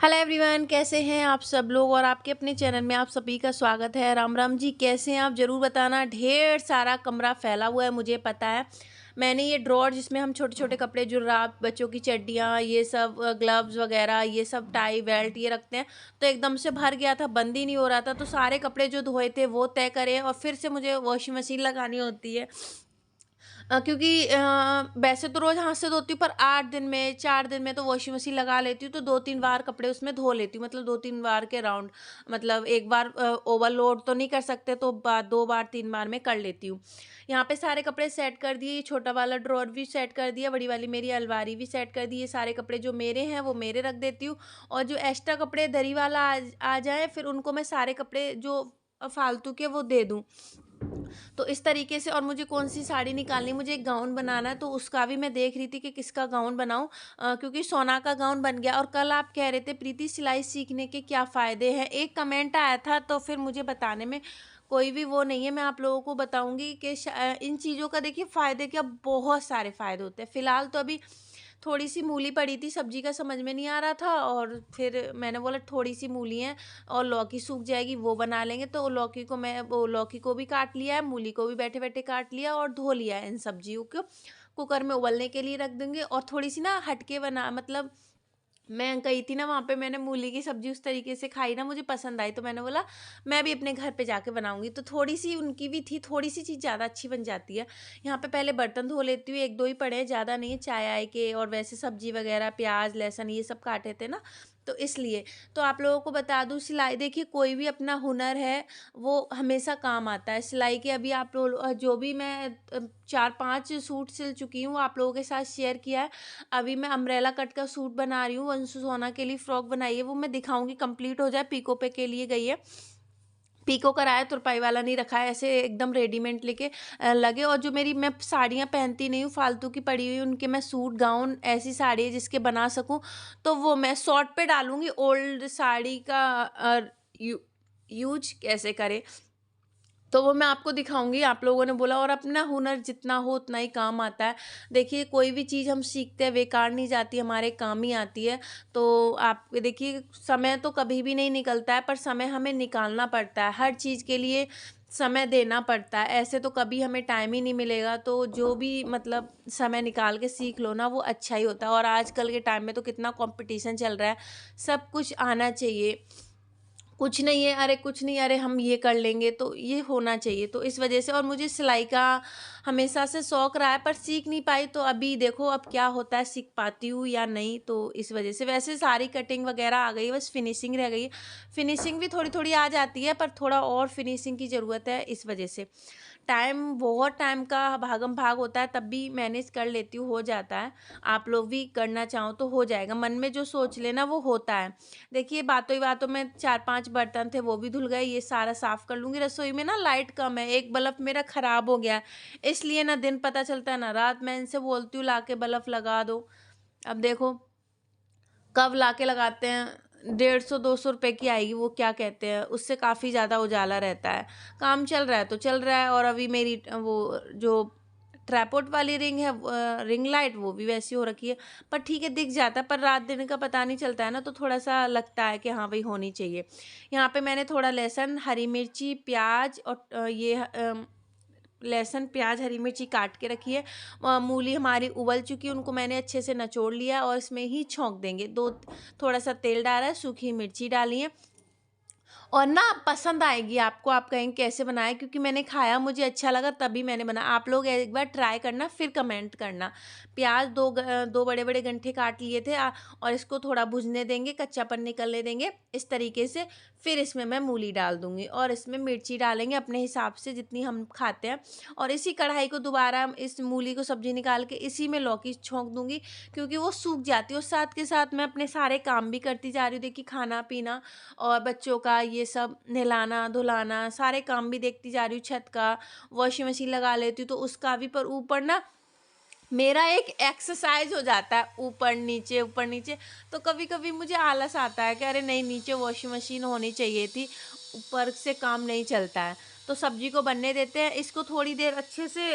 Hello everyone, कैसे हैं आप सब लोग। और आपके अपने चैनल में आप सभी का स्वागत है। राम राम जी, कैसे हैं आप ज़रूर बताना। ढेर सारा कमरा फैला हुआ है, मुझे पता है। मैंने ये ड्रॉर जिसमें हम छोटे छोटे कपड़े, जुराब, बच्चों की चड्डियाँ, ये सब ग्लव्स वगैरह, ये सब टाई बेल्ट ये रखते हैं, तो एकदम से भर गया था, बंद ही नहीं हो रहा था। तो सारे कपड़े जो धोए थे वो तय करें और फिर से मुझे वॉशिंग मशीन लगानी होती है। क्योंकि वैसे तो रोज़ हाथ से धोती हूँ, पर 8 दिन में 4 दिन में तो वॉशिंग मशीन लगा लेती हूँ, तो 2-3 बार कपड़े उसमें धो लेती हूँ। मतलब 2-3 बार के राउंड, मतलब एक बार ओवरलोड तो नहीं कर सकते, तो 2 बार 3 बार मैं कर लेती हूँ। यहाँ पे सारे कपड़े सेट कर दिए, ये छोटा वाला ड्रॉअर भी सेट कर दिया, बड़ी वाली मेरी अलमारी भी सेट कर दी। ये सारे कपड़े जो मेरे हैं वो मेरे रख देती हूँ, और जो एक्स्ट्रा कपड़े दरी वाला आ जाए, फिर उनको मैं सारे कपड़े जो फालतू के वो दे दूँ। तो इस तरीके से। और मुझे कौन-सी साड़ी निकालनी, मुझे एक गाउन बनाना है, तो उसका भी मैं देख रही थी कि किसका गाउन बनाऊँ, क्योंकि सोना का गाउन बन गया। और कल आप कह रहे थे प्रीति सिलाई सीखने के क्या फ़ायदे हैं? एक कमेंट आया था, तो फिर मुझे बताने में कोई भी वो नहीं है। मैं आप लोगों को बताऊँगी कि इन चीज़ों का देखिए फ़ायदे क्या, बहुत सारे फ़ायदे होते हैं। फ़िलहाल तो अभी थोड़ी-सी मूली पड़ी थी, सब्ज़ी का समझ में नहीं आ रहा था, और फिर मैंने बोला थोड़ी-सी मूली है और लौकी सूख जाएगी, वो बना लेंगे। तो लौकी को मैं वो लौकी को भी काट लिया है, मूली को भी बैठे-बैठे काट लिया और धो लिया है। इन सब्जियों को कुकर में उबलने के लिए रख देंगे। और थोड़ी-सी ना हटके बना, मतलब मैं गई थी ना वहाँ पे, मैंने मूली की सब्ज़ी उस तरीके से खाई ना, मुझे पसंद आई, तो मैंने बोला मैं भी अपने घर पे जाके बनाऊँगी। तो थोड़ी-सी उनकी भी थी, थोड़ी-सी चीज़ ज़्यादा अच्छी बन जाती है। यहाँ पे पहले बर्तन धो लेती हूँ, 1-2 ही पड़े हैं, ज़्यादा नहीं है, चाय-आय के। और वैसे सब्ज़ी वग़ैरह, प्याज़, लहसुन ये सब काटे थे ना, तो इसलिए। तो आप लोगों को बता दूँ, सिलाई देखिए कोई भी अपना हुनर है, वो हमेशा काम आता है। सिलाई के अभी आप जो भी मैं 4-5 सूट सिल चुकी हूँ, वो आप लोगों के साथ शेयर किया है। अभी मैं अम्ब्रेला कट का सूट बना रही हूँ, वंशु सोना के लिए फ्रॉक बनाई है, वो मैं दिखाऊँगी, कंप्लीट हो जाए। पीको पे के लिए गई है। पीको कराया, तुरपाई वाला नहीं रखा है, ऐसे एकदम रेडीमेड लेके लगे। और जो मेरी मैं साड़ियाँ पहनती नहीं हूँ, फालतू की पड़ी हुई, उनके मैं सूट, गाउन, ऐसी साड़ी है जिसके बना सकूँ, तो वो मैं शॉर्ट पे डालूँगी। ओल्ड साड़ी का यू यूज़ कैसे करें, तो वो मैं आपको दिखाऊँगी। आप लोगों ने बोला, और अपना हुनर जितना हो उतना ही काम आता है। देखिए कोई भी चीज़ हम सीखते हैं बेकार नहीं जाती, हमारे काम ही आती है। तो आप देखिए, समय तो कभी भी नहीं निकलता है, पर समय हमें निकालना पड़ता है। हर चीज़ के लिए समय देना पड़ता है, ऐसे तो कभी हमें टाइम ही नहीं मिलेगा। तो जो भी मतलब समय निकाल के सीख लो ना, वो अच्छा ही होता है। और आजकल के टाइम में तो कितना कॉम्पिटिशन चल रहा है, सब कुछ आना चाहिए। कुछ नहीं है, अरे कुछ नहीं, अरे हम ये कर लेंगे, तो ये होना चाहिए। तो इस वजह से। और मुझे सिलाई का हमेशा से शौक रहा है, पर सीख नहीं पाई, तो अभी देखो अब क्या होता है, सीख पाती हूँ या नहीं। तो इस वजह से। वैसे सारी कटिंग वगैरह आ गई है, बस फिनिशिंग रह गई है। फिनिशिंग भी थोड़ी थोड़ी आ जाती है, पर थोड़ा और फिनिशिंग की ज़रूरत है, इस वजह से। टाइम, बहुत टाइम का भागम भाग होता है, तब भी मैनेज कर लेती हूँ, हो जाता है। आप लोग भी करना चाहो तो हो जाएगा, मन में जो सोच लेना वो होता है। देखिए बातों ही बातों में 4-5 बर्तन थे, वो भी धुल गए, ये सारा साफ कर लूँगी। रसोई में ना लाइट कम है, एक बल्ब मेरा खराब हो गया है, इसलिए ना दिन पता चलता है ना रात। मैं इनसे बोलती हूँ लाके बल्ब लगा दो, अब देखो कब लाके लगाते हैं। 150-200 रुपए की आएगी, वो क्या कहते हैं, उससे काफ़ी ज़्यादा उजाला रहता है। काम चल रहा है तो चल रहा है। और अभी मेरी वो जो ट्राइपॉड वाली रिंग है, रिंग लाइट, वो भी वैसी हो रखी है, पर ठीक है, दिख जाता है, पर रात दिन का पता नहीं चलता है ना, तो थोड़ा-सा लगता है कि हाँ भाई होनी चाहिए। यहाँ पे मैंने थोड़ा लहसुन, हरी मिर्ची, प्याज़ और लहसुन, प्याज़, हरी मिर्ची काट के रखी है। मूली हमारी उबल चुकी है, उनको मैंने अच्छे से निचोड़ लिया है, और इसमें ही छौंक देंगे। 2 थोड़ा-सा तेल डाला है, सूखी मिर्ची डाली है। और ना पसंद आएगी आपको, आप कहेंगे कैसे बनाया, क्योंकि मैंने खाया, मुझे अच्छा लगा, तभी मैंने बनाया। आप लोग एक बार ट्राई करना, फिर कमेंट करना। प्याज 2 बड़े-बड़े गंठे काट लिए थे, और इसको थोड़ा भुनने देंगे, कच्चापन निकलने देंगे, इस तरीके से। फिर इसमें मैं मूली डाल दूँगी, और इसमें मिर्ची डालेंगे अपने हिसाब से जितनी हम खाते हैं। और इसी कढ़ाई को दोबारा इस मूली को सब्ज़ी निकाल के इसी में लौकी छोंक दूँगी, क्योंकि वो सूख जाती है। और साथ के साथ मैं अपने सारे काम भी करती जा रही हूँ। देखिए खाना-पीना और बच्चों का ये सब नहलाना-धुलाना, सारे काम भी देखती जा रही हूँ। छत का वॉशिंग मशीन लगा लेती हूँ, तो उसका भी। पर ऊपर ना मेरा एक एक्सरसाइज हो जाता है, ऊपर-नीचे, ऊपर-नीचे। तो कभी-कभी मुझे आलस आता है कि अरे नहीं, नीचे वॉशिंग मशीन होनी चाहिए थी, ऊपर से काम नहीं चलता है। तो सब्ज़ी को बनने देते हैं, इसको थोड़ी देर अच्छे से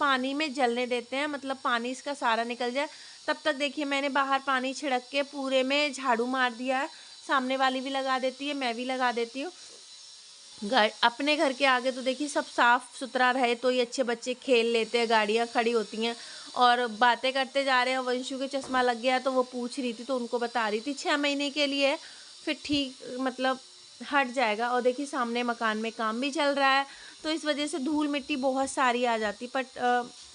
पानी में जलने देते हैं, मतलब पानी इसका सारा निकल जाए। तब तक देखिए मैंने बाहर पानी छिड़क के पूरे में झाड़ू मार दिया है, सामने वाली भी लगा देती है, मैं भी लगा देती हूँ। घर अपने घर के आगे तो देखिए सब साफ सुथरा रहे तो ये अच्छे बच्चे खेल लेते हैं, गाड़ियाँ खड़ी होती हैं और बातें करते जा रहे हैं। वंशु के चश्मा लग गया तो वो पूछ रही थी, तो उनको बता रही थी 6 महीने के लिए है, फिर ठीक मतलब हट जाएगा। और देखिए सामने मकान में काम भी चल रहा है तो इस वजह से धूल मिट्टी बहुत सारी आ जाती, बट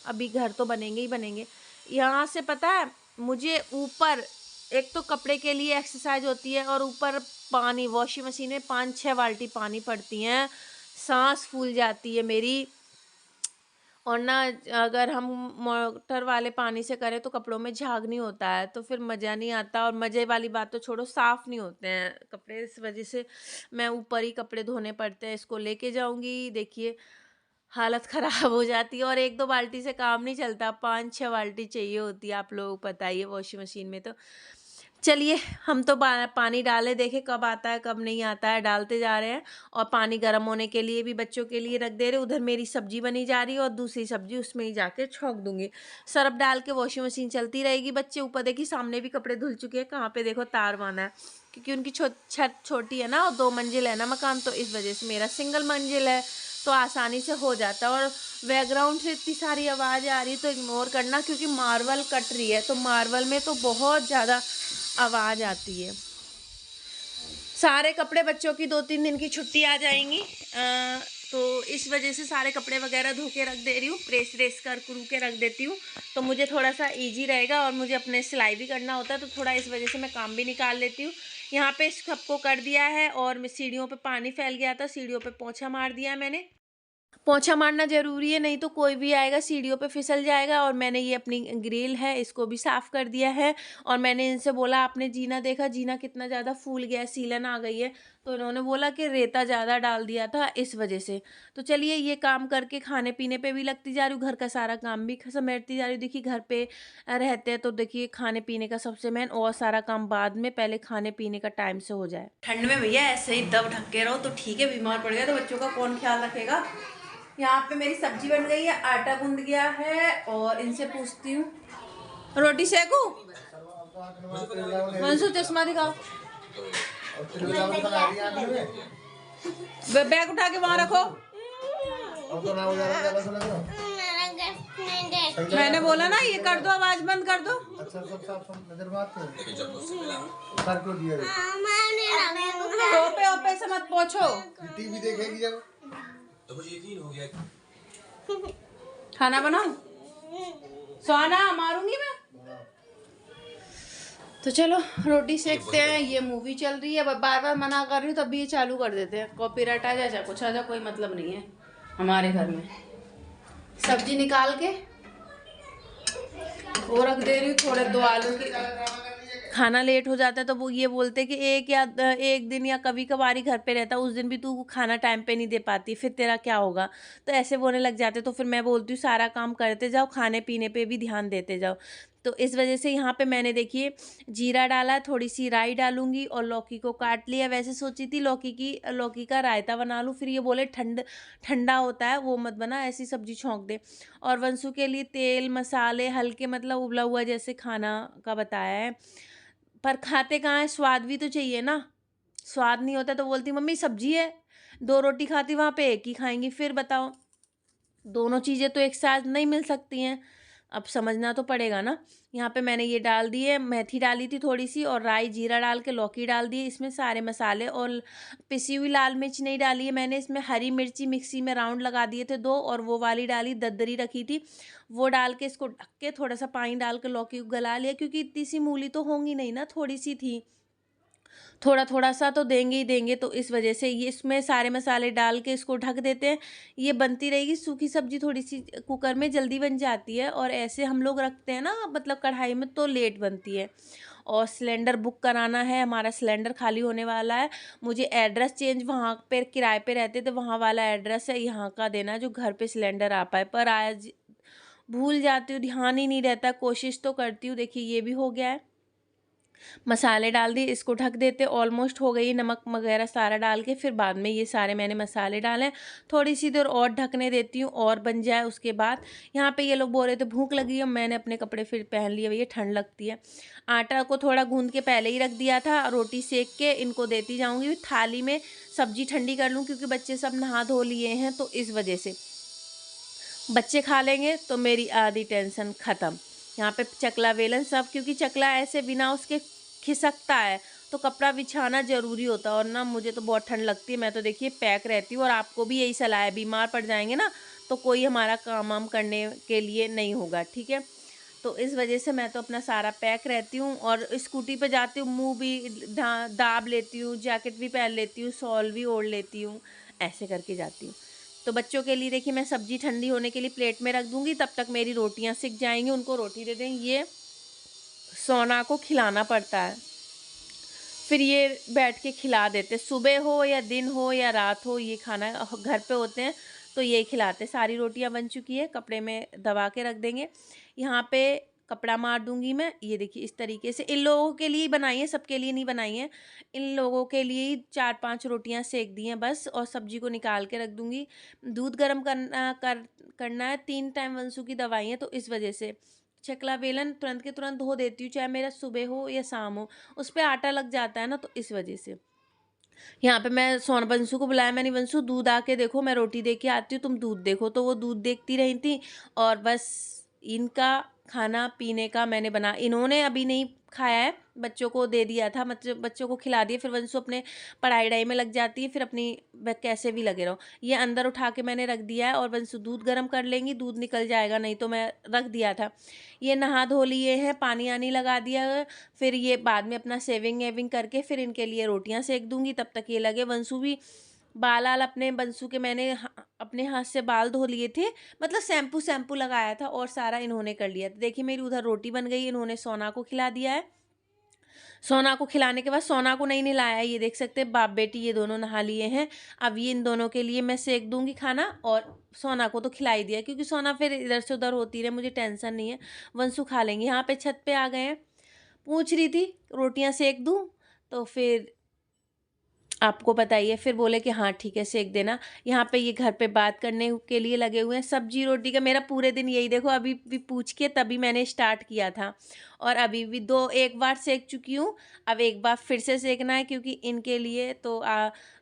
अभी घर तो बनेंगे ही बनेंगे। यहाँ से पता है मुझे ऊपर एक तो कपड़े के लिए एक्सरसाइज होती है और ऊपर पानी, वॉशिंग मशीन में 5-6 बाल्टी पानी पड़ती हैं, सांस फूल जाती है मेरी। और ना अगर हम मोटर वाले पानी से करें तो कपड़ों में झाग नहीं होता है तो फिर मज़ा नहीं आता, और मज़े वाली बात तो छोड़ो, साफ़ नहीं होते हैं कपड़े। इस वजह से मैं ऊपर ही कपड़े धोने पड़ते हैं। इसको लेके जाऊंगी, देखिए हालत ख़राब हो जाती है और 1-2 बाल्टी से काम नहीं चलता, 5-6 बाल्टी चाहिए होती है, आप लोगों को पता ही है वॉशिंग मशीन में। तो चलिए हम तो पानी डाले, देखे कब आता है कब नहीं आता है, डालते जा रहे हैं। और पानी गर्म होने के लिए भी बच्चों के लिए रख दे रहे। उधर मेरी सब्जी बनी जा रही है और दूसरी सब्जी उसमें ही जाके छौंक दूंगी। सर्फ डाल के वॉशिंग मशीन चलती रहेगी। बच्चे ऊपर देखिए सामने भी कपड़े धुल चुके हैं, कहाँ पे देखो तार बांधा है, क्योंकि उनकी छत छोटी है ना और 2 मंजिल है ना मकान, तो इस वजह से मेरा सिंगल मंजिल है तो आसानी से हो जाता है। और बैकग्राउंड से इतनी सारी आवाज़ आ रही है तो इग्नोर करना, क्योंकि मार्बल कट रही है तो मार्बल में तो बहुत ज़्यादा आवाज़ आती है। सारे कपड़े बच्चों की 2-3 दिन की छुट्टी आ जाएंगी, तो इस वजह से सारे कपड़े वगैरह धो के रख दे रही हूँ, प्रेस व्रेस कर करू के रख देती हूँ तो मुझे थोड़ा सा इजी रहेगा। और मुझे अपने सिलाई भी करना होता है तो थोड़ा इस वजह से मैं काम भी निकाल लेती हूँ। यहाँ पे इस कप को कर दिया है और सीढ़ियों पे पानी फैल गया था, सीढ़ियों पे पोंछा मार दिया है मैंने। पोंछा मारना ज़रूरी है, नहीं तो कोई भी आएगा सीढ़ियों पे फिसल जाएगा। और मैंने ये अपनी ग्रिल है इसको भी साफ़ कर दिया है। और मैंने इनसे बोला आपने जीना देखा, जीना कितना ज़्यादा फूल गया है, सीलन आ गई है, तो इन्होंने बोला कि रेता ज़्यादा डाल दिया था इस वजह से। तो चलिए ये काम करके खाने पीने पे भी लगती जा रही हूँ, घर का सारा काम भी समेटती जा रही हूँ। देखिए घर पे रहते हैं तो देखिए खाने पीने का सबसे मेन, और सारा काम बाद में, पहले खाने पीने का टाइम से हो जाए। ठंड में भैया ऐसे ही दब ढक के रहो तो ठीक है, बीमार पड़ गया तो बच्चों का कौन ख्याल रखेगा। यहाँ पे मेरी सब्जी बन गई है, आटा गूंद गया है और इनसे पूछती हूँ रोटी सेकू। वंशु चश्मा दिखाओ, बैग उठा के वहाँ रखो। मैंने बोला ना ये कर दो, आवाज बंद कर दो। ओपे ओपे से मत पूछो, टीवी देखेगी जब तो मुझे यकीन हो गया। खाना बनाओ, सोना मारूंगी मैं। तो चलो रोटी सेकते हैं, ये मूवी चल रही है, बार बार मना कर रही हूँ तब भी ये चालू कर देते हैं। कॉपीराइट आ जाए कुछ आ जाए, कोई मतलब नहीं है हमारे घर में। सब्जी निकाल के वो रख दे रही हूँ, थोड़े 2 आलू की। खाना लेट हो जाता है तो वो ये बोलते कि एक दिन या कभी कभार ही घर पे रहता, उस दिन भी तू खाना टाइम पे नहीं दे पाती, फिर तेरा क्या होगा। तो ऐसे बोलने लग जाते, तो फिर मैं बोलती हूँ सारा काम करते जाओ, खाने पीने पे भी ध्यान देते जाओ। तो इस वजह से यहाँ पे मैंने देखिए जीरा डाला, थोड़ी सी राई डालूंगी और लौकी को काट लिया। वैसे सोची थी लौकी का रायता बना लूँ, फिर ये बोले ठंडा होता है वो मत बना, ऐसी सब्जी छौंक दे। और वंशु के लिए तेल मसाले हल्के, मतलब उबला हुआ जैसे खाना का बताया है, पर खाते कहाँ है, स्वाद भी तो चाहिए ना। स्वाद नहीं होता तो बोलती मम्मी सब्जी है, 2 रोटी खाती वहाँ पे 1 ही खाएंगी, फिर बताओ दोनों चीज़ें तो एक साथ नहीं मिल सकती हैं, अब समझना तो पड़ेगा ना। यहाँ पे मैंने ये डाल दिए, मेथी डाली थी थोड़ी सी और राई जीरा डाल के लौकी डाल दी इसमें सारे मसाले, और पिसी हुई लाल मिर्च नहीं डाली है मैंने इसमें, हरी मिर्ची मिक्सी में राउंड लगा दिए थे 2 और वो वाली डाली, दरदरी रखी थी वो डाल के इसको ढक के थोड़ा सा पानी डाल के लौकी को गला लिया, क्योंकि इतनी सी मूली तो होंगी नहीं ना, थोड़ी सी थी, थोड़ा थोड़ा सा तो देंगे ही देंगे। तो इस वजह से ये इसमें सारे मसाले डाल के इसको ढक देते हैं। ये बनती रहेगी, सूखी सब्जी थोड़ी सी कुकर में जल्दी बन जाती है, और ऐसे हम लोग रखते हैं ना मतलब कढ़ाई में तो लेट बनती है। और सिलेंडर बुक कराना है, हमारा सिलेंडर खाली होने वाला है। मुझे एड्रेस चेंज, वहाँ पे किराए पे रहते थे वहाँ वाला एड्रेस है यहाँ का देना जो घर पे सिलेंडर आ पाए, पर आज भूल जाती हूँ, ध्यान ही नहीं रहता। कोशिश तो करती हूँ। देखिए ये भी हो गया है, मसाले डाल दिए, इसको ढक देते। ऑलमोस्ट हो गई नमक वगैरह सारा डाल के, फिर बाद में ये सारे मैंने मसाले डाले। थोड़ी सी देर और ढकने देती हूँ और बन जाए। उसके बाद यहाँ पे ये लोग बोल रहे थे भूख लगी है, मैंने अपने कपड़े फिर पहन लिए, भैया ठंड लगती है। आटा को थोड़ा गूंद के पहले ही रख दिया था, रोटी सेक के इनको देती जाऊँगी। थाली में सब्जी ठंडी कर लूँ क्योंकि बच्चे सब नहा धो लिए हैं, तो इस वजह से बच्चे खा लेंगे तो मेरी आधी टेंशन ख़त्म। यहाँ पे चकला बेलन सब, क्योंकि चकला ऐसे बिना उसके खिसकता है, तो कपड़ा बिछाना ज़रूरी होता है। और ना मुझे तो बहुत ठंड लगती है, मैं तो देखिए पैक रहती हूँ। और आपको भी यही सलाह है, बीमार पड़ जाएंगे ना तो कोई हमारा काम वाम करने के लिए नहीं होगा, ठीक है। तो इस वजह से मैं तो अपना सारा पैक रहती हूँ। और स्कूटी पे जाती हूँ, मुँह भी दाब लेती हूँ, जैकेट भी पहन लेती हूँ, शॉल भी ओढ़ लेती हूँ, ऐसे करके जाती हूँ। तो बच्चों के लिए देखिए मैं सब्ज़ी ठंडी होने के लिए प्लेट में रख दूँगी, तब तक मेरी रोटियाँ सिक जाएंगी। उनको रोटी दे देंगे। ये सोना को खिलाना पड़ता है, फिर ये बैठ के खिला देते। सुबह हो या दिन हो या रात हो, ये खाना घर पे होते हैं तो यही खिलाते। सारी रोटियां बन चुकी है, कपड़े में दबा के रख देंगे। यहाँ पे कपड़ा मार दूंगी मैं। ये देखिए इस तरीके से इन लोगों के लिए बनाई है, सबके लिए नहीं बनाई है। इन लोगों के लिए ही 4-5 रोटियां सेक दी हैं बस, और सब्जी को निकाल के रख दूंगी। दूध गर्म करना है। 3 टाइम वंशु की दवाई है, तो इस वजह से चकला बेलन तुरंत के तुरंत धो देती हूँ, चाहे मेरा सुबह हो या शाम हो। उस पर आटा लग जाता है ना, तो इस वजह से। यहाँ पे मैं सोन वंशु को बुलाया, मैंने वंशु दूध आके देखो, मैं रोटी दे के आती हूँ, तुम दूध देखो। तो वो दूध देखती रही थी। और बस इनका खाना पीने का मैंने इन्होंने अभी नहीं खाया है, बच्चों को दे दिया था, मतलब बच्चों को खिला दिया। फिर वंशु अपने पढ़ाई वढ़ाई में लग जाती है, फिर अपनी कैसे भी लगे रहो। ये अंदर उठा के मैंने रख दिया है, और वंशु दूध गर्म कर लेंगी, दूध निकल जाएगा, नहीं तो मैं रख दिया था। ये नहा धो लिए हैं, पानी आनी लगा दिया है। फिर ये बाद में अपना सेविंग वेविंग करके फिर इनके लिए रोटियां सेक दूंगी। तब तक ये लगे। वंशु भी बाल आल अपने, वंशु के मैंने अपने हाथ से बाल धो लिए थे, मतलब शैम्पू लगाया था, और सारा इन्होंने कर लिया। तो देखिए मेरी उधर रोटी बन गई, इन्होंने सोना को खिला दिया है। सोना को खिलाने के बाद सोना को नहीं नहलाया, ये देख सकते हैं बाप बेटी ये दोनों नहा लिए हैं। अब ये इन दोनों के लिए मैं सेक दूंगी खाना, और सोना को तो खिला ही दिया, क्योंकि सोना फिर इधर से उधर होती रहे, मुझे टेंशन नहीं है, वंशु खा लेंगे। यहाँ पे छत पे आ गए हैं, पूछ रही थी रोटियां सेक दूं, तो फिर आपको बताइए, फिर बोले कि हाँ ठीक है सेक देना। यहाँ पे ये घर पे बात करने के लिए लगे हुए हैं। सब्जी रोटी का मेरा पूरे दिन यही, देखो अभी भी पूछ के तभी मैंने स्टार्ट किया था, और अभी भी एक बार सेक चुकी हूँ। अब एक बार फिर से सेकना है, क्योंकि इनके लिए तो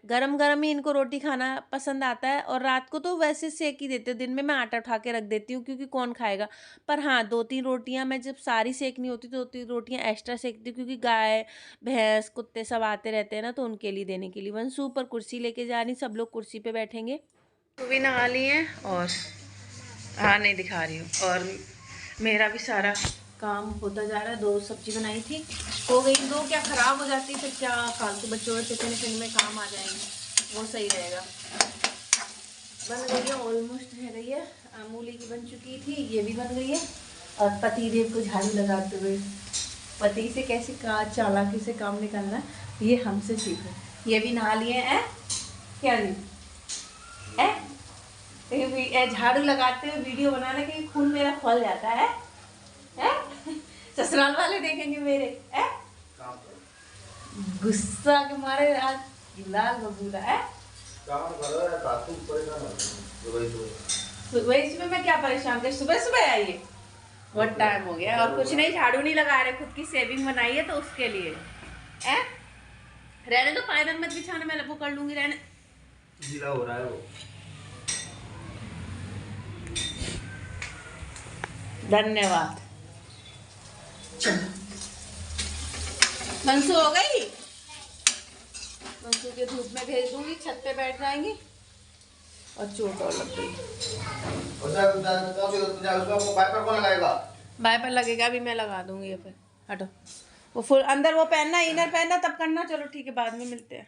गरम गरम ही इनको रोटी खाना पसंद आता है। और रात को तो वैसे सेक ही देती हूँ, दिन में मैं आटा उठा के रख देती हूँ, क्योंकि कौन खाएगा। पर हाँ 2-3 रोटियाँ मैं जब सारी सेकनी होती तो 2-3 रोटियाँ एक्स्ट्रा सेकती हूँ, क्योंकि गाय भैंस कुत्ते सब आते रहते हैं ना, तो उनके लिए देने के लिए। वंशु ऊपर कुर्सी लेके जा रही, सब लोग कुर्सी पे बैठेंगे। तो भी नहा ली हैं, और हाँ नहीं दिखा रही हूँ, और मेरा भी सारा काम होता जा रहा है। 2 सब्जी बनाई थी, हो गई 2, क्या ख़राब हो जाती फिर क्या फालतू बच्चों के टिफिन में काम आ जाएंगे, वो सही रहेगा। बन गई है, ऑलमोस्ट रह गई है। मूली की बन चुकी थी, ये भी बन गई है। और पतिदेव को झाड़ू लगाते हुए, पति से कैसे चालाकी से काम निकालना है ये हमसे सीखो। ये भी नहा लिए हैं, क्या जी झाड़ू लगाते हुए वीडियो बनाना, कि खून मेरा खोल जाता है, ससुराल वाले देखेंगे मेरे गुस्सा के मारे आज लाल बबूला है। सुबह सुबह मैं क्या परेशान कर, सुबह सुबह आइए, बहुत टाइम हो गया। और कुछ नहीं, झाड़ू नहीं लगा रहे, खुद की सेविंग बनाई है, तो उसके लिए रहने दो, पायदान मत बिछाने, मैं वो कर लूंगी, रहने गीला हो रहा है वो। धन्यवाद। चलो वंशु हो गई, वंशु के धूप में भेज दूंगी, छत पे बैठ जाएंगी। और चोट और लग गई, वाइपर लगेगा, अभी मैं लगा दूंगी। ये फिर हटो, वो फुल अंदर वो पहनना, इनर पहनना, तब करना। चलो ठीक है, बाद में मिलते हैं।